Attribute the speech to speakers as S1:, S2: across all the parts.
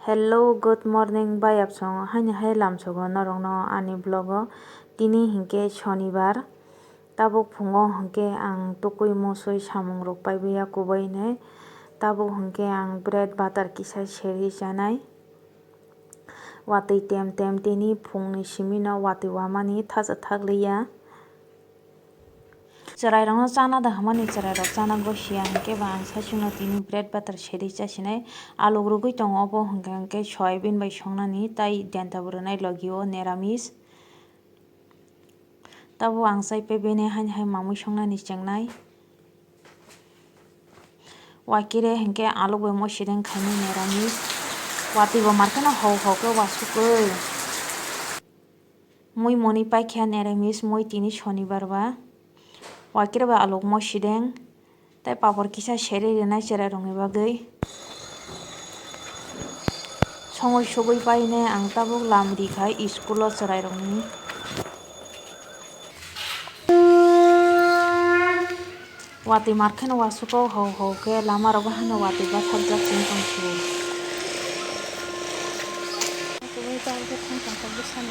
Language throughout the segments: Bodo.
S1: Hello, good morning, bayap song. Haini hai lam sogo norong no ani vlogo. Tini hingke shonibar. Tabuk phungo hingke ang tukui mosoi samung rok paibuya kubai nei. Tabuk hingke ang bread butter kisa seri janai. Watui tem tem tini phungni simi no watui wamani thasa thakliya. Cherai rok no chana da hamani cherai rok chana gosia hingke ba ang sasung tini bread butter seri chasinai aluk rugui tongo obo hingke soybean bai songnani tai janta bwrwnai logi o neramis. Tabo ang chai bebeni haini hai mamui songnani chengnai. Waikire hingke aluk bai mosideng khaini neramis. Watui bo markheno hau hau ke wasukoi. Mui moni paikha neramis mui tini shonibar ba. Waikire ba aluk mosideng tai papor kisa seri rwnai cherai rokni bagui. Songoi sugui paine ang tabuk lam rikhai school o cherai rokni. Watui markheno wasuko hau hau ke lama rok bahano watui basagjak ching tongso.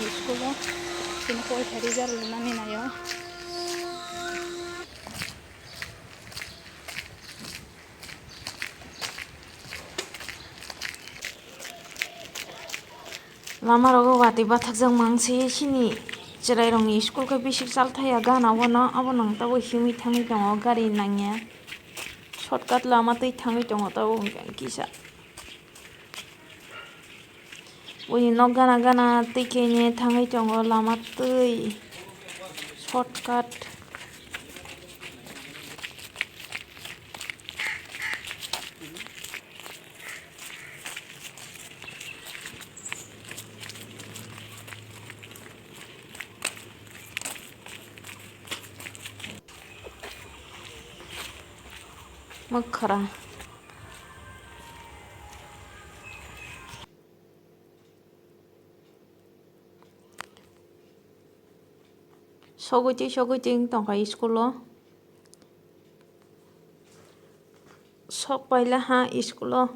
S1: School o tini poitha result rwnani naio. Lama rogo watui bathakjak mangsi sini cherai rokni school ke bisik salthaya gana bono abo nang tabo himui thangui tongo gari nangya. Shortcut lama tui thangui tongo tabo hingke kisa. Ui nog gana gana tui kaine thangui tongo lama tui shortcut. Makhara. Sogui tui tongkai school o. Sok paila ha school o.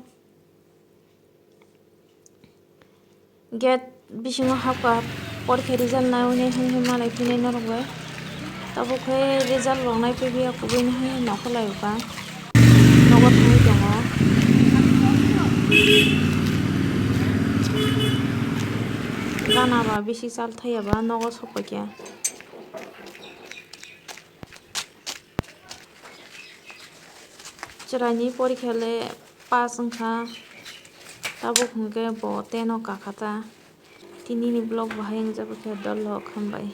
S1: Gate bisingo hapka porikha result naini hai malai phunai norok bai. Tabuk hai result rok naipibuya kubui hai nokolai ba. Nogo thangui tongo. Gana ba bisi salthaya ba nogo sopakya. Cherai ni porikha le pass wngkha. Tabuk hingke bo 10 o kakata. Tini ni vlog bahai wngjago khe dol lok hambai.